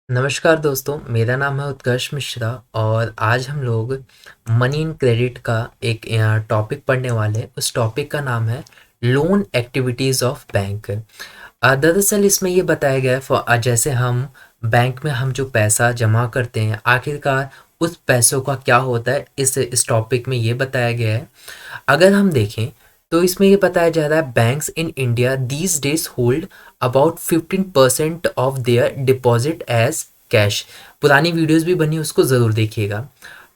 नमस्कार दोस्तों, मेरा नाम है उत्कर्ष मिश्रा और आज हम लोग मनी इन क्रेडिट का एक टॉपिक पढ़ने वाले हैं। उस टॉपिक का नाम है लोन एक्टिविटीज़ ऑफ बैंक। दरअसल इसमें ये बताया गया है जैसे हम बैंक में हम जो पैसा जमा करते हैं, आखिरकार उस पैसों का क्या होता है, इस टॉपिक में ये बताया गया है। अगर हम देखें तो इसमें ये बताया जा रहा है banks in India these days hold about 15% of their deposit as cash. पुरानी वीडियोस भी बनी, उसको ज़रूर देखिएगा।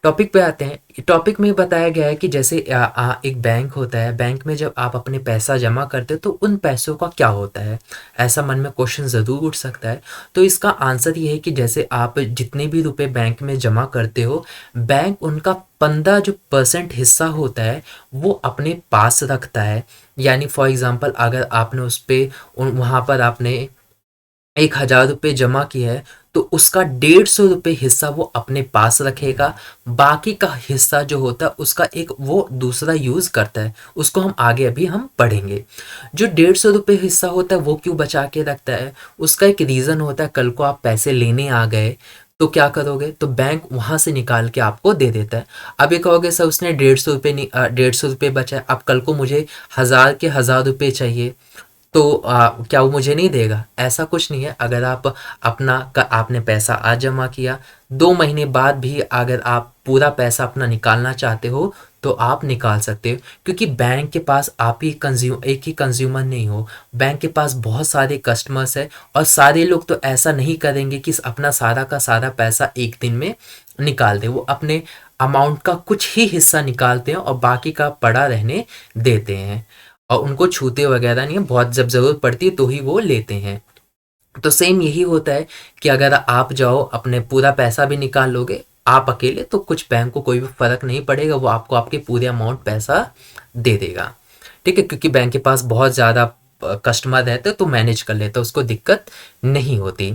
टॉपिक पे आते हैं। टॉपिक में बताया गया है कि जैसे एक बैंक होता है, बैंक में जब आप अपने पैसा जमा करते हो तो उन पैसों का क्या होता है, ऐसा मन में क्वेश्चन ज़रूर उठ सकता है। तो इसका आंसर ये है कि जैसे आप जितने भी रुपए बैंक में जमा करते हो, बैंक उनका 15 जो परसेंट हिस्सा होता है वो अपने पास रखता है। यानी फॉर एग्जांपल अगर आपने उस पे वहाँ पर आपने 1,000 रुपये जमा किया है तो उसका 150 रुपये हिस्सा वो अपने पास रखेगा। बाकी का हिस्सा जो होता है उसका एक वो दूसरा यूज़ करता है, उसको हम आगे अभी हम पढ़ेंगे। जो 150 रुपये हिस्सा होता है वो क्यों बचा के रखता है, उसका एक रीज़न होता है। कल को आप पैसे लेने आ गए तो क्या करोगे, तो बैंक वहाँ से निकाल के आपको दे देता है। अब ये कहोगे सर उसने 150 रुपये बचा है, अब कल को मुझे 1,000 के 1,000 रुपये चाहिए तो क्या वो मुझे नहीं देगा? ऐसा कुछ नहीं है। अगर आप आपने पैसा आज जमा किया, 2 महीने बाद भी अगर आप पूरा पैसा अपना निकालना चाहते हो तो आप निकाल सकते हो, क्योंकि बैंक के पास आप ही एक ही कंज्यूमर नहीं हो, बैंक के पास बहुत सारे कस्टमर्स है और सारे लोग तो ऐसा नहीं करेंगे कि अपना सारा का सारा पैसा एक दिन में निकाल दे। वो अपने अमाउंट का कुछ ही हिस्सा निकालते हैं और बाकी का पड़ा रहने देते हैं और उनको छूते वगैरह नहीं है, बहुत जब ज़रूरत पड़ती है तो ही वो लेते हैं। तो सेम यही होता है कि अगर आप जाओ अपने पूरा पैसा भी निकाल लोगे आप अकेले, तो कुछ बैंक को कोई भी फ़र्क नहीं पड़ेगा, वो आपको आपके पूरे अमाउंट पैसा दे देगा। ठीक है, क्योंकि बैंक के पास बहुत ज़्यादा कस्टमर रहते तो मैनेज कर लेता, उसको दिक्कत नहीं होती।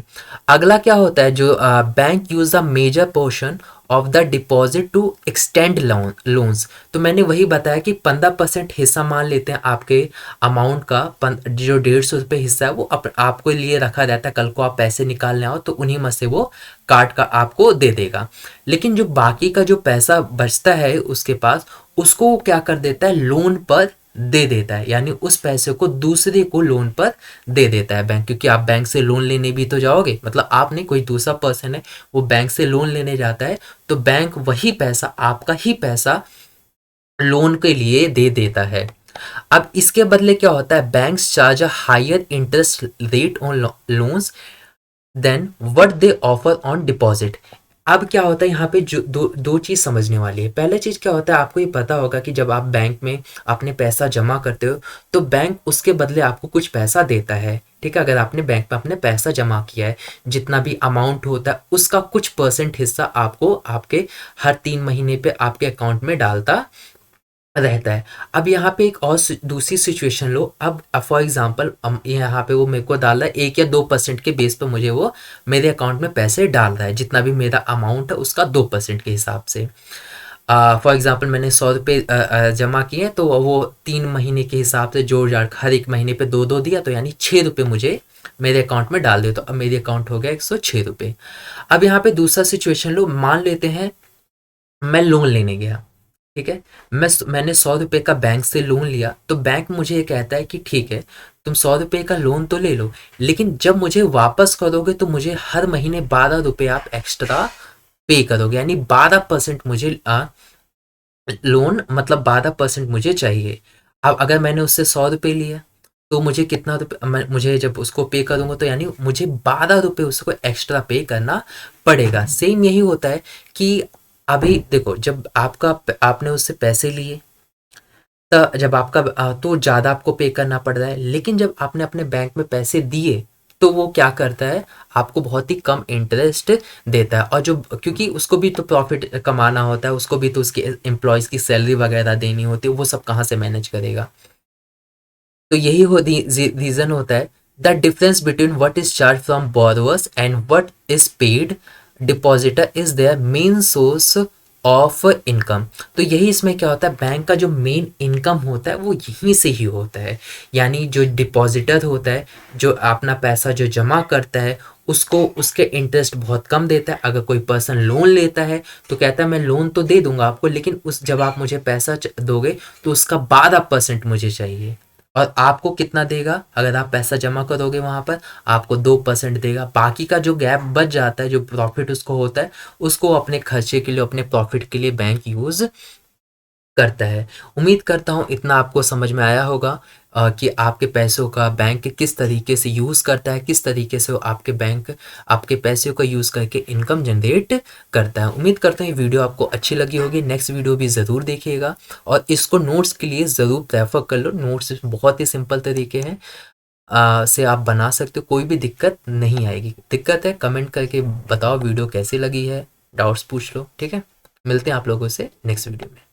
अगला क्या होता है, जो bank use a major portion of the deposit to extend loans. तो मैंने वही बताया कि 15% हिस्सा मान लेते हैं आपके अमाउंट का। जो 150 रुपये हिस्सा है वो आपको लिए रखा रहता है, कल को आप पैसे निकालने आओ तो उन्हीं में से वो काट का आपको दे देगा। लेकिन जो बाकी का जो पैसा बचता है उसके पास, उसको वो क्या कर देता है, लोन पर दे देता है। यानी उस पैसे को दूसरे को लोन पर दे देता है बैंक, क्योंकि आप बैंक से लोन लेने भी तो जाओगे, मतलब आप नहीं, कोई दूसरा पर्सन है वो बैंक से लोन लेने जाता है, तो बैंक वही पैसा, आपका ही पैसा लोन के लिए दे देता है। अब इसके बदले क्या होता है, banks charge a higher interest rate on loans than what they offer on deposit. अब क्या होता है यहाँ पे जो दो चीज़ समझने वाली है। पहला चीज़ क्या होता है, आपको ये पता होगा कि जब आप बैंक में अपने पैसा जमा करते हो तो बैंक उसके बदले आपको कुछ पैसा देता है। ठीक है, अगर आपने बैंक में अपने पैसा जमा किया है, जितना भी अमाउंट होता है उसका कुछ परसेंट हिस्सा आपको आपके हर 3 महीने पे आपके अकाउंट में डालता रहता है। अब यहाँ पे एक और दूसरी सिचुएशन लो। अब फॉर एग्जांपल यहाँ पे वो मेरे को डाल रहा है 1 या 2% के बेस पे, मुझे वो मेरे अकाउंट में पैसे डाल रहा है, जितना भी मेरा अमाउंट है उसका 2% के हिसाब से। फॉर एग्जांपल मैंने 100 रुपये जमा किए हैं, तो वो 3 महीने के हिसाब से जोड़ जाड़ हर एक महीने पे दो दो दिया, तो यानी 6 रुपये मुझे मेरे अकाउंट में डाल दे, तो अब मेरे अकाउंट हो गया 106 रुपये। अब यहाँ पे दूसरा सिचुएशन लो, मान लेते हैं मैं लोन लेने गया। ठीक है, मैंने 100 रुपये का बैंक से लोन लिया, तो बैंक मुझे ये कहता है कि ठीक है तुम 100 रुपये का लोन तो ले लो, लेकिन जब मुझे वापस करोगे तो मुझे हर महीने 12 रुपये आप एक्स्ट्रा पे करोगे। यानी 12% मुझे लोन, मतलब 12% मुझे चाहिए। अब अगर मैंने उससे 100 रुपये लिया तो मुझे कितना रुपये, मुझे जब उसको पे करूंगा तो यानी मुझे 12 रुपये उसको एक्स्ट्रा पे करना पड़ेगा। सेम यही होता है कि अभी देखो, जब आपने उससे पैसे लिए तो जब आपका तो ज़्यादा आपको पे करना पड़ रहा है, लेकिन जब आपने अपने बैंक में पैसे दिए तो वो क्या करता है, आपको बहुत ही कम इंटरेस्ट देता है। और जो, क्योंकि उसको भी तो प्रॉफिट कमाना होता है, उसको भी तो उसके एम्प्लॉयज़ की सैलरी वगैरह देनी होती है, वो सब कहाँ से मैनेज करेगा। तो यही रीज़न होता है, the difference between what is charged from borrowers and what is paid depositor is their main source of income. तो यही इसमें क्या होता है, बैंक का जो मेन इनकम होता है वो यहीं से ही होता है। यानी जो डिपॉजिटर होता है, जो अपना पैसा जो जमा करता है, उसको उसके इंटरेस्ट बहुत कम देता है। अगर कोई पर्सन लोन लेता है तो कहता है मैं लोन तो दे दूंगा आपको, लेकिन उस जब आप मुझे पैसा दोगे तो उसका बाद आप परसेंट मुझे चाहिए। और आपको कितना देगा? अगर आप पैसा जमा करोगे वहां पर आपको 2% देगा। बाकी का जो गैप बच जाता है, जो प्रॉफिट उसको होता है, उसको अपने खर्चे के लिए, अपने प्रॉफिट के लिए बैंक यूज करता है। उम्मीद करता हूँ इतना आपको समझ में आया होगा कि आपके पैसों का बैंक किस तरीके से यूज़ करता है, किस तरीके से वो आपके बैंक आपके पैसों का यूज़ करके इनकम जनरेट करता है। उम्मीद करता हूँ ये वीडियो आपको अच्छी लगी होगी। नेक्स्ट वीडियो भी ज़रूर देखिएगा और इसको नोट्स के लिए ज़रूर प्रेफर कर लो। नोट्स बहुत ही सिंपल तरीके हैं से आप बना सकते हो, कोई भी दिक्कत नहीं आएगी। दिक्कत है कमेंट करके बताओ वीडियो कैसी लगी है, डाउट्स पूछ लो, ठीक है। मिलते हैं आप लोगों से नेक्स्ट वीडियो में।